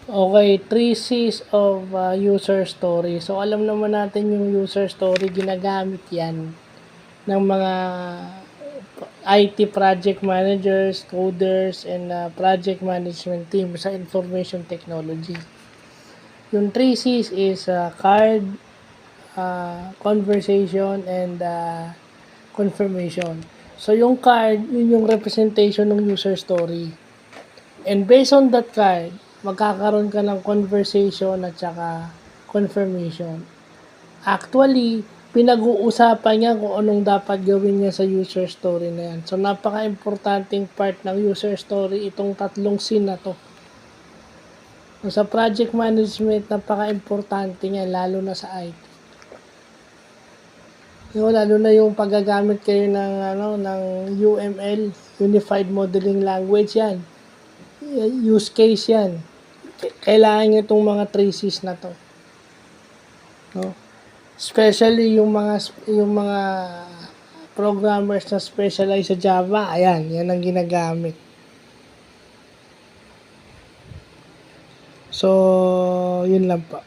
Okay, 3 C's of user story. So, alam naman natin yung user story, ginagamit yan ng mga IT project managers, coders, and project management team sa information technology. Yung 3 C's is card, conversation, and confirmation. So, yung card, yun yung representation ng user story. And based on that card, magkakaroon ka ng conversation at saka confirmation. Actually, pinag-uusapan niya kung anong dapat gawin niya sa user story na yan. So, napaka-importanting part ng user story itong tatlong scene na to. So, sa project management, napaka-importante niya, lalo na sa IT. Lalo na yung paggagamit kayo ng UML, Unified Modeling Language yan. Use case yan. Kailangan nyo itong mga 3 C's na to. No? Especially yung mga programmers na specialize sa Java, ayan, yan ang ginagamit. So, yun lang po.